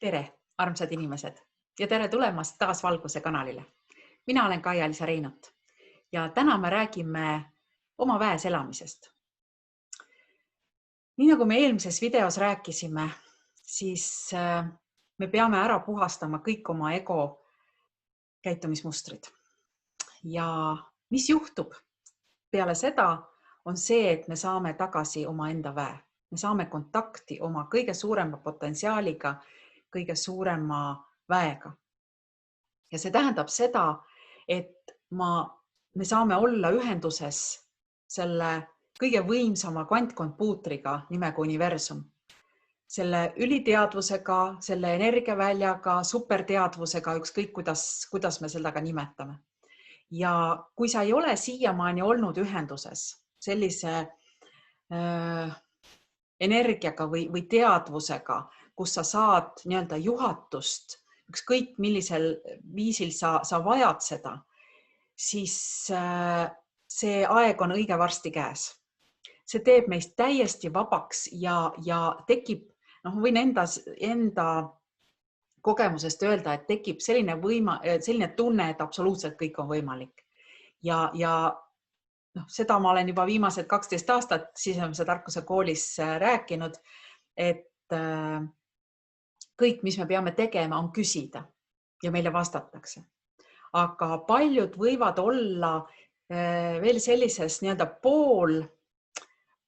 Tere, armsad inimesed ja tere tulemast taas Valguse kanalile. Mina olen Kaia-Liisa Reinut ja täna me räägime oma väes elamisest. Nii nagu me eelmises videos rääkisime, siis me peame ära puhastama kõik oma ego käitumismustrid. Ja mis juhtub peale seda on see, et me saame tagasi oma enda väe. Me saame kontakti oma kõige suurema potentsiaaliga, kõige suurema väega. Ja see tähendab seda, et me saame olla ühenduses selle kõige võimsama kvantkompuutriga nimega universum. Selle üliteadvusega, selle energiaväljaga, superteadvusega, ükskõik kuidas me seda ka nimetame. Ja kui sa ei ole siiamaani olnud ühenduses sellise energiaga või teadvusega, kus sa saad nii-öelda juhatust, ükskõik millisel viisil sa vajad seda, siis see aeg on õige varsti käes. See teeb meist täiesti vabaks ja tekib, võin enda kogemusest öelda, et tekib selline tunne, et absoluutselt kõik on võimalik. Ja seda ma olen juba viimased 12 aastat sisemise tarkuse koolis rääkinud, et kõik, mis me peame tegema, on küsida ja meile vastatakse. Aga paljud võivad olla veel sellises nii-öelda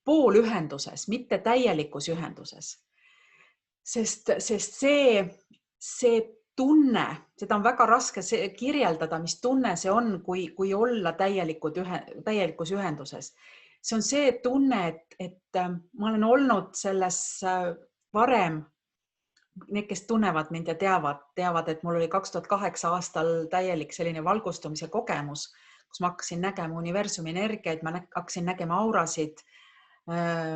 poolühenduses, mitte täielikus ühenduses. Sest see tunne, seda on väga raske kirjeldada, mis tunne see on, kui olla täielikus ühenduses. See on see tunne, et ma olen olnud selles varem, need, kes tunnevad mind ja teavad, et mul oli 2008 aastal täielik selline valgustumise kogemus, kus ma hakkasin nägema universumi energiaid, ma hakkasin nägema aurasid.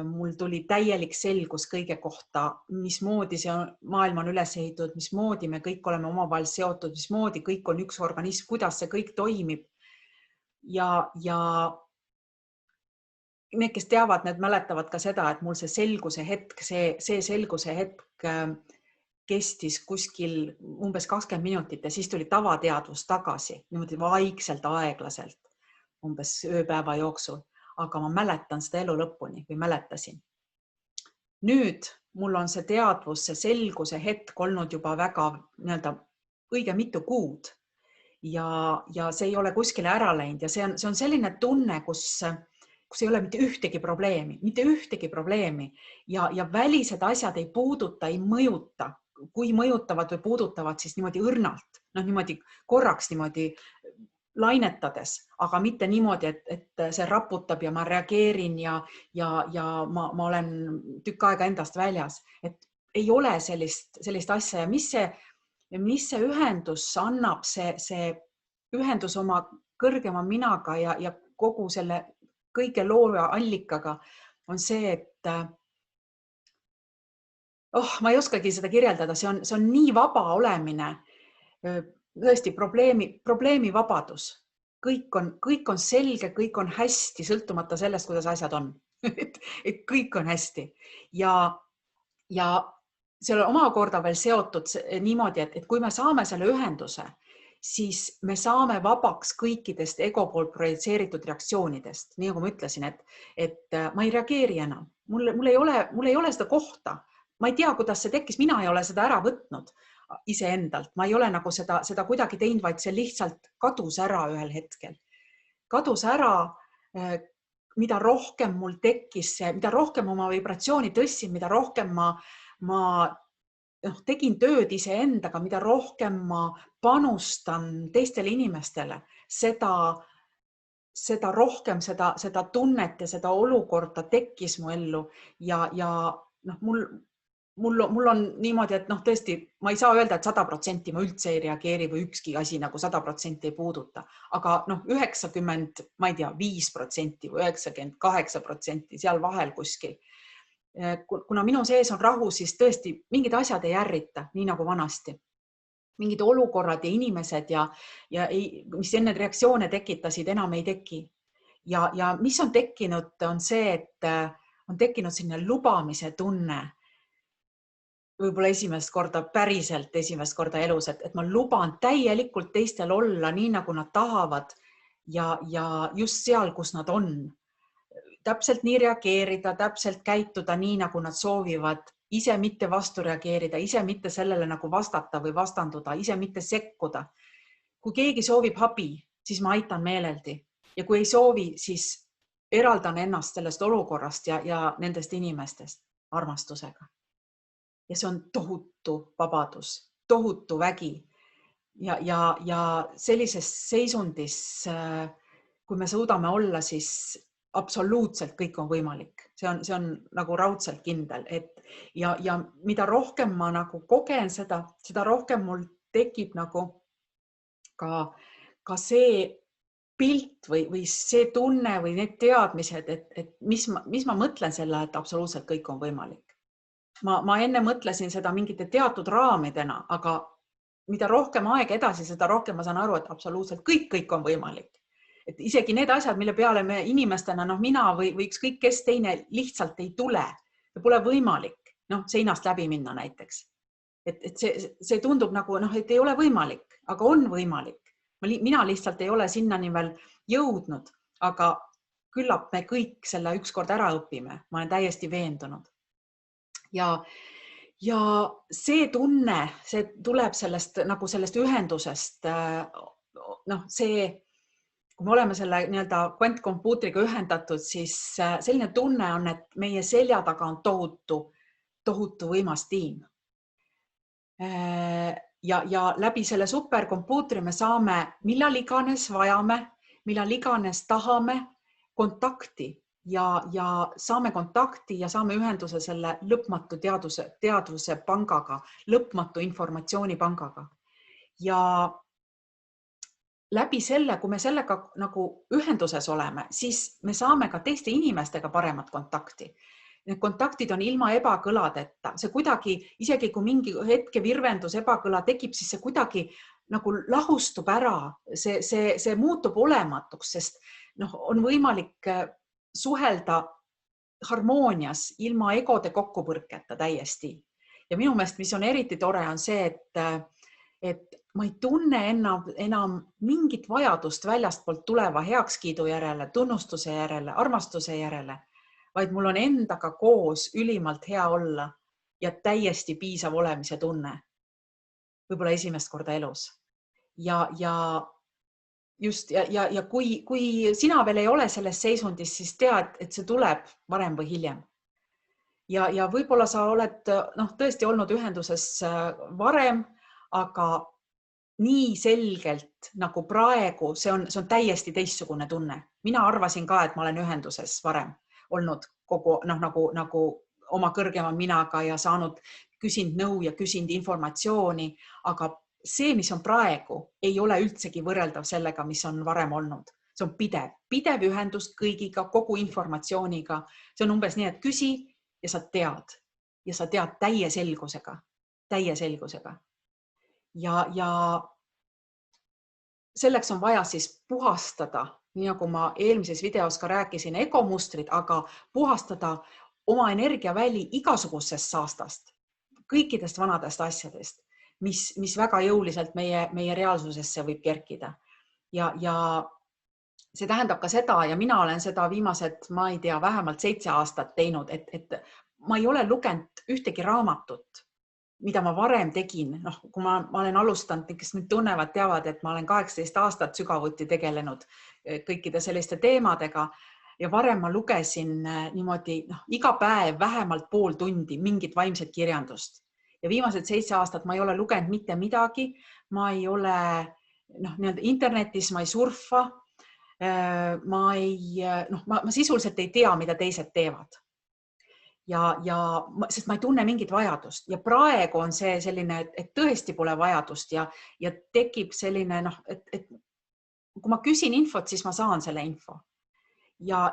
Mul tuli täielik selgus kõige kohta, mismoodi see maailm on üles ehitatud, mismoodi me kõik oleme omavahel seotud, mismoodi kõik on üks organism, kuidas see kõik toimib. Ja need, kes teavad, need mäletavad ka seda, et mul see selguse hetk kestis kuskil umbes 20 minutit ja siis tuli tavateadvus tagasi, niimoodi vaikselt, aeglaselt, umbes ööpäeva jooksul. Aga ma mäletan seda elu lõpuni või mäletasin. Nüüd mul on see teadvus, see selguse hetk olnud juba väga õige mitu kuud ja see ei ole kuskile ära läinud ja see on selline tunne, kus ei ole mitte ühtegi probleemi ja välised asjad ei puuduta, ei mõjuta. Kui mõjutavad või puudutavad, siis niimoodi õrnalt, niimoodi korraks niimoodi lainetades, aga mitte niimoodi, et see raputab ja ma reageerin ja ma olen tükk aega endast väljas. Et ei ole sellist asja ja mis see ühendus annab, see ühendus oma kõrgema minaga ja kogu selle kõige looja allikaga on see, et ma ei oskagi seda kirjeldada, see on nii vaba olemine, tõesti probleemi vabadus. Kõik on selge, kõik on hästi, sõltumata sellest, kuidas asjad on. Et kõik on hästi. Ja see on omakorda veel seotud niimoodi, et kui me saame selle ühenduse, siis me saame vabaks kõikidest ego poolt projitseeritud reaktsioonidest. Nii nagu ma ütlesin, et ma ei reageeri enam. Mul ei ole seda kohta. Ma ei tea, kuidas see tekkis. Mina ei ole seda ära võtnud iseendalt. Ma ei ole nagu seda kuidagi teinud, vaid see lihtsalt kadus ära ühel hetkel. Kadus ära, mida rohkem mul tekkis, mida rohkem oma vibratsiooni tõssin, mida rohkem ma tegin tööd iseendaga, mida rohkem ma panustan teistele inimestele, seda rohkem seda tunnet ja seda olukorda tekkis mu ellu ja mul on niimoodi, et tõesti, ma ei saa öelda, et 100% ma üldse ei reageeri või ükski asi nagu 100% ei puuduta, aga 90, ma ei tea, 5% või 98% seal vahel kuskil. Kuna minu sees on rahu, siis tõesti mingid asjad ei ärrita, nii nagu vanasti. Mingid olukorrad ja inimesed ja mis enne reaktsioone tekitasid, enam ei teki. Ja mis on tekkinud, on see, et on tekkinud selline lubamise tunne. võib-olla esimest korda, päriselt esimest korda elus, et ma luban täielikult teistel olla nii, nagu nad tahavad ja just seal, kus nad on. Täpselt nii reageerida, täpselt käituda nii, nagu nad soovivad, ise mitte vastu reageerida, ise mitte sellele nagu vastata või vastanduda, ise mitte sekkuda. Kui keegi soovib abi, siis ma aitan meeleldi ja kui ei soovi, siis eraldan ennast sellest olukorrast ja nendest inimestest armastusega. Ja see on tohutu vabadus, tohutu vägi. Ja sellises seisundis, kui me suudame olla, siis absoluutselt kõik on võimalik. See on nagu raudselt kindel, ja mida rohkem ma nagu kogen seda rohkem mul tekib nagu ka see pilt või see tunne või need teadmised, et mis ma mõtlen selle, et absoluutselt kõik on võimalik. Ma enne mõtlesin seda mingite teatud raamidena, aga mida rohkem aeg edasi, seda rohkem ma saan aru, et absoluutselt kõik on võimalik. Et isegi need asjad, mille peale me inimestena, mina või ükskõik kes teine lihtsalt ei tule, pole võimalik, seinast läbi minna näiteks. Et see tundub nagu, et ei ole võimalik, aga on võimalik. Mina lihtsalt ei ole sinnani veel jõudnud, aga küllap me kõik selle ükskord ära õpime. Ma olen täiesti veendunud. Ja see tunne, see tuleb sellest ühendusest. Kui me oleme selle kvantkompuutriga ühendatud, siis selline tunne on, et meie selja taga on tohutu võimas tiim. Ja läbi selle superkompuutri me saame millal iganes vajame, millal iganes tahame kontakti ja saame kontakti ja saame ühenduse selle lõpmatu teadvuse pangaga, lõpmatu informatsioonipangaga. Ja läbi selle, kui me sellega nagu ühenduses oleme, siis me saame ka teiste inimestega paremat kontakti. Need kontaktid on ilma ebakõladeta. See kuidagi, isegi kui mingi hetke virvendus ebakõla tekib, siis see kuidagi nagu lahustub ära. See muutub olematuks, sest on võimalik suhelda harmoonias ilma egode kokkupõrketa täiesti. Ja minu meelest, mis on eriti tore, on see, et ma ei tunne enam mingit vajadust väljastpoolt tuleva heakskiidu järele, tunnustuse järele, armastuse järele, vaid mul on endaga koos ülimalt hea olla ja täiesti piisav olemise tunne. Võib-olla esimest korda elus. Ja kui sina veel ei ole selles seisundis, siis tead, et see tuleb varem või hiljem. Ja võib-olla sa oled tõesti olnud ühenduses varem, aga nii selgelt nagu praegu, see on täiesti teistsugune tunne. Mina arvasin ka, et ma olen ühenduses varem olnud kogu nagu oma kõrgema minaga ja küsinud nõu ja küsinud informatsiooni, aga see, mis on praegu, ei ole üldsegi võrreldav sellega, mis on varem olnud. See on pidev ühendus kõigiga, kogu informatsiooniga. See on umbes nii, et küsi ja sa tead täie selgusega. Ja selleks on vaja siis puhastada, nii nagu ma eelmises videos ka rääkisin, egomustrid, aga puhastada oma energiaväli igasugusest saastast, kõikidest vanadest asjadest, mis väga jõuliselt meie reaalsusesse võib kerkida. Ja see tähendab ka seda, ja mina olen seda viimased, ma ei tea, vähemalt 7 aastat teinud, et ma ei ole lugenud ühtegi raamatut, mida ma varem tegin. Kui ma olen alustanud, kes mind tunnevad, teavad, et ma olen 18 aastat sügavuti tegelenud kõikide selliste teemadega ja varem ma lugesin niimoodi iga päev vähemalt pool tundi mingit vaimset kirjandust. Ja viimased 7 aastat ma ei ole lugenud mitte midagi, ma ei ole internetis, ma ei surfa, ma sisuliselt ei tea, mida teised teevad. Sest ma ei tunne mingit vajadust ja praegu on see selline, et tõesti pole vajadust ja tekib selline, et kui ma küsin infot, siis ma saan selle info. Ja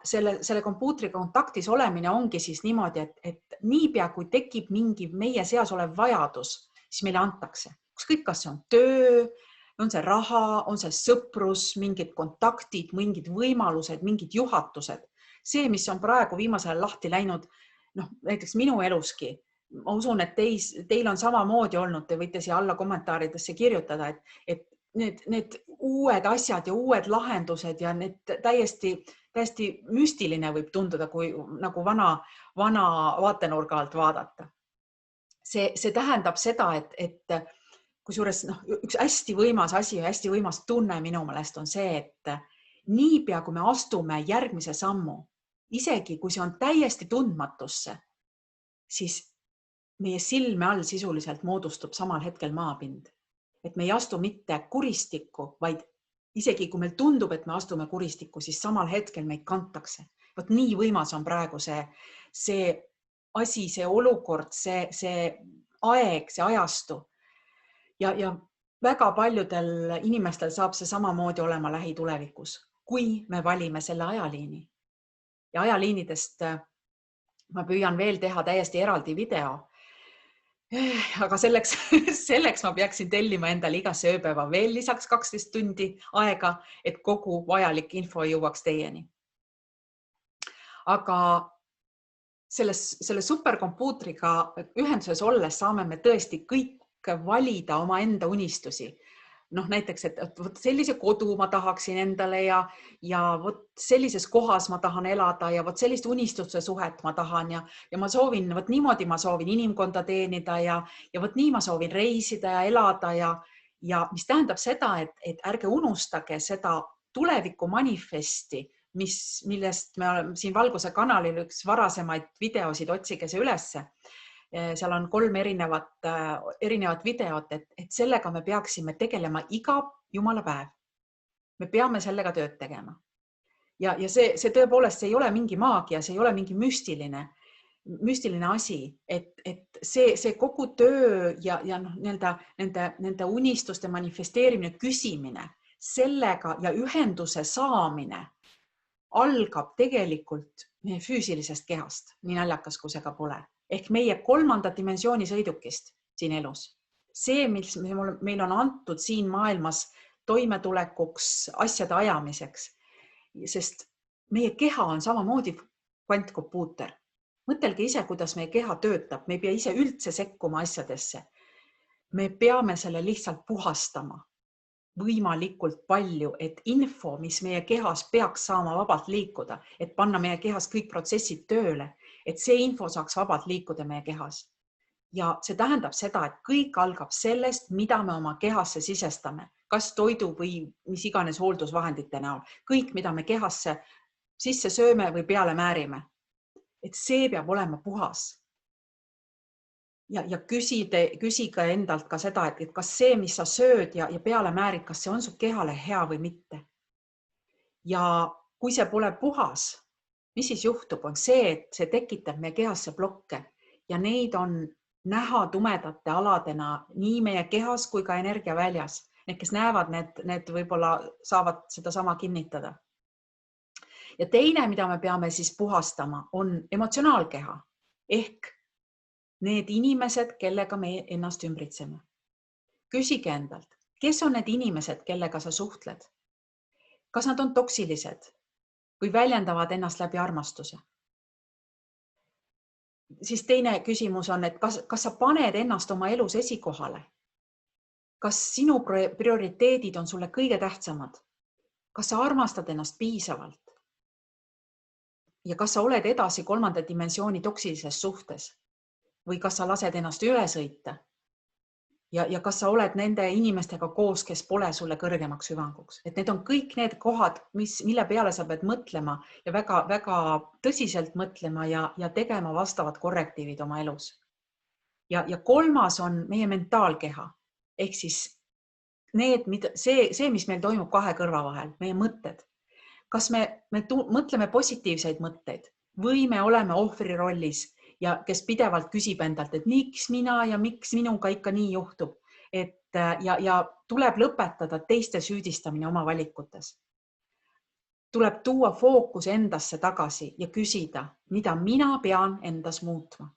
selle kompuutriga kontaktis olemine ongi siis niimoodi, et niipea kui tekib mingi meie seas olev vajadus, siis meile antakse. Ükskõik, kas see on töö, on see raha, on see sõprus, mingid kontaktid, mingid võimalused, mingid juhatused. See, mis on praegu viimasel lahti läinud, näiteks minu eluski, ma usun, et teil on samamoodi olnud, te võite siia alla kommentaaridesse kirjutada, et need uued asjad ja uued lahendused ja need täiesti müstiline võib tunduda, kui nagu vana vaatenurga alt vaadata. See tähendab seda, et kusjuures üks hästi võimas asi ja hästi võimas tunne minu meelest on see, et niipea kui me astume järgmise sammu, isegi kui see on täiesti tundmatusse, siis meie silme all sisuliselt moodustub samal hetkel maapind. Et me ei astu mitte kuristikku, vaid isegi kui meil tundub, et me astume kuristikku, siis samal hetkel meid kantakse. Vot nii võimas on praegu see asi, see olukord, see aeg, see ajastu. Ja väga paljudel inimestel saab see samamoodi olema lähitulevikus, kui me valime selle ajaliini. Ja ajaliinidest ma püüan veel teha täiesti eraldi video. Aga selleks ma peaksin tellima endale igasse ööpäeva veel lisaks 12 tundi aega, et kogu vajalik info jõuaks teieni. Aga selle superkompuutriga ühenduses olles saame me tõesti kõik valida oma enda unistusi. Näiteks, et vot sellise kodu ma tahaksin endale ja vot sellises kohas ma tahan elada ja vot sellist unistuste suhet ma tahan ja ma soovin, vot niimoodi ma soovin inimkonda teenida ja vot nii ma soovin reisida ja elada ja mis tähendab seda, et ärge unustage seda tuleviku manifesti, millest me oleme siin Valguse kanalil üks varasemaid videosid, otsige see ülesse. Seal on 3 erinevat videot, et sellega me peaksime tegelema iga jumala päev. Me peame sellega tööd tegema. Ja see tõepoolest ei ole mingi maagia, see ei ole mingi müstiline asi, et see kogu töö ja nende unistuste manifesteerimine, küsimine, sellega ja ühenduse saamine algab tegelikult meie füüsilisest kehast, nii naljakas kui see ka pole. Ehk meie 3. dimensiooni sõidukist siin elus. See, mis meil on antud siin maailmas toimetulekuks, asjade ajamiseks, sest meie keha on samamoodi kvantkompuuter. Mõtelge ise, kuidas meie keha töötab. Me ei pea ise üldse sekkuma asjadesse. Me peame selle lihtsalt puhastama võimalikult palju, et info, mis meie kehas peaks saama vabalt liikuda, et panna meie kehas kõik protsessid tööle, et see info saaks vabalt liikuda meie kehas. Ja see tähendab seda, et kõik algab sellest, mida me oma kehasse sisestame, kas toidu või mis iganes hooldusvahendite näol. Kõik, mida me kehasse sisse sööme või peale määrime. Et see peab olema puhas. Ja küsige endalt ka seda, et kas see, mis sa sööd ja peale määrid, kas see on su kehale hea või mitte. Ja kui see pole puhas, mis siis juhtub, on see, et see tekitab meie kehasse blokke ja neid on näha tumedate aladena nii meie kehas kui ka energiaväljas. Need, kes näevad, need võib-olla saavad seda sama kinnitada. Ja teine, mida me peame siis puhastama, on emotsionaalkeha ehk need inimesed, kellega me ennast ümbritseme. Küsige endalt, kes on need inimesed, kellega sa suhtled? Kas nad on toksilised või väljendavad ennast läbi armastuse? Siis teine küsimus on, et kas sa paned ennast oma elus esikohale? Kas sinu prioriteedid on sulle kõige tähtsamad? Kas sa armastad ennast piisavalt? Ja kas sa oled edasi 3. dimensiooni toksilises suhtes? Või kas sa lased ennast üle sõita ja kas sa oled nende inimestega koos, kes pole sulle kõrgemaks hüvanguks. Et need on kõik need kohad, mille peale sa pead mõtlema ja väga tõsiselt mõtlema ja tegema vastavad korrektiivid oma elus. Ja 3. on meie mentaalkeha ehk siis see, mis meil toimub 2 kõrva vahel, meie mõtted. Kas me mõtleme positiivseid mõtteid või me oleme ohvri rollis ja kes pidevalt küsib endalt, et miks mina ja miks minuga ikka nii juhtub. Ja tuleb lõpetada teiste süüdistamine oma valikutes. Tuleb tuua fookus endasse tagasi ja küsida, mida mina pean endas muutma.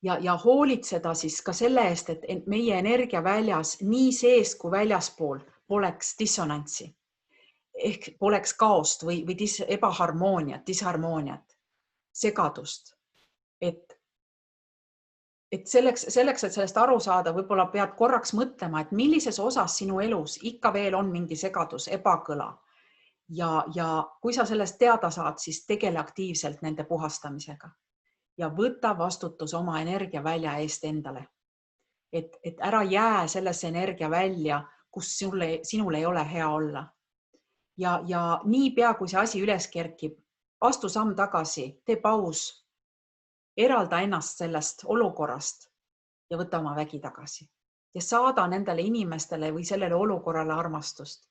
Ja hoolitseda siis ka selle eest, et meie energiaväljas nii sees kui väljaspool poleks dissonantsi. Ehk poleks kaost või ebaharmooniat, disharmooniat, segadust. Et et selleks, et sellest aru saada, võib-olla pead korraks mõtlema, et millises osas sinu elus ikka veel on mingi segadus, ebakõla. Ja kui sa sellest teada saad, siis tegele aktiivselt nende puhastamisega ja võta vastutus oma energiavälja eest endale. Et ära jää sellesse energia välja, kus sinul ei ole hea olla. Ja niipea, kui see asi üles kerkib, astu samm tagasi, tee paus, eralda ennast sellest olukorrast ja võta oma vägi tagasi ja saada nendele inimestele või sellele olukorrale armastust.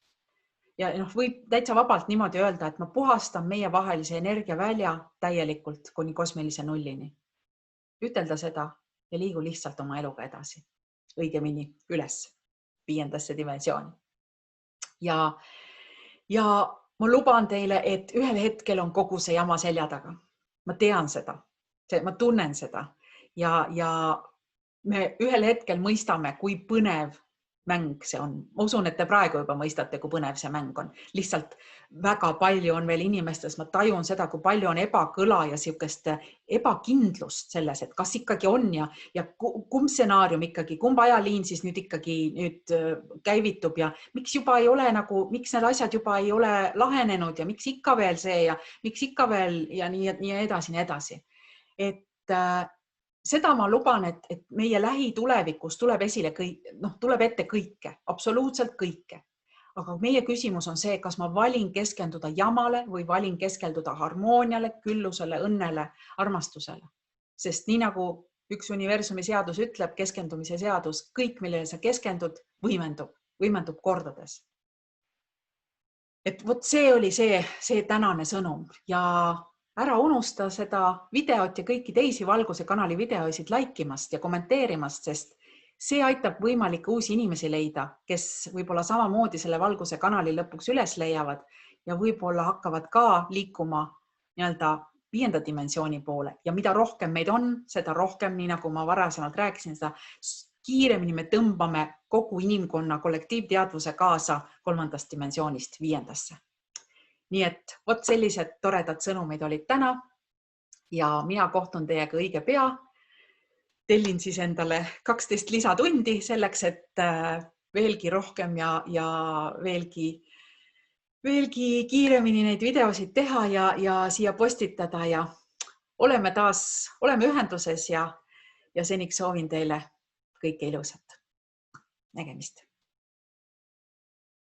Ja võib täitsa vabalt niimoodi öelda, et ma puhastan meie vahelise energiavälja täielikult kuni kosmilise nullini. Ütelda seda ja liigu lihtsalt oma eluga edasi. Õigemini üles 5. dimensiooni. Ja ma luban teile, et ühel hetkel on kogu see jama selja taga. Ma tean seda, ma tunnen seda ja me ühel hetkel mõistame, kui põnev mäng see on. Ma usun, et te praegu juba mõistate, kui põnev see mäng on. Lihtsalt väga palju on veel inimestes, ma tajun seda, kui palju on ebakõla ja siukest ebakindlust selles, et kas ikkagi on ja kumb stsenaarium ikkagi, kumb ajaliin siis nüüd ikkagi käivitub ja miks juba ei ole miks need asjad juba ei ole lahenenud ja miks ikka veel see ja miks ikka veel ja nii edasi. Et seda ma luban, et meie lähitulevikus tuleb esile tuleb ette kõike, absoluutselt kõike. Aga meie küsimus on see, kas ma valin keskenduda jamale või valin keskenduda harmooniale, küllusele, õnnele, armastusele. Sest nii nagu üks universumi seadus ütleb, keskendumise seadus, kõik, millele sa keskendud, võimendub kordades. Et vot see oli see tänane sõnum ja ära unusta seda videot ja kõiki teisi Valguse kanali videoisid laikimast ja kommenteerimast, sest see aitab võimalikke uusi inimesi leida, kes võib-olla samamoodi selle Valguse kanali lõpuks üles leiavad ja võib-olla hakkavad ka liikuma 5. dimensiooni poole. Ja mida rohkem meid on, seda rohkem, nii nagu ma varasemalt rääkisin, seda kiiremini me tõmbame kogu inimkonna kollektiivteadvuse kaasa 3. dimensioonist 5. Nii et vot sellised toredad sõnumid olid täna ja mina kohtun teiega õige pea. Tellin siis endale 12 lisatundi selleks, et veelgi rohkem ja veelgi kiiremini neid videosid teha ja siia postitada ja oleme ühenduses ja seniks soovin teile kõike ilusat. Nägemist!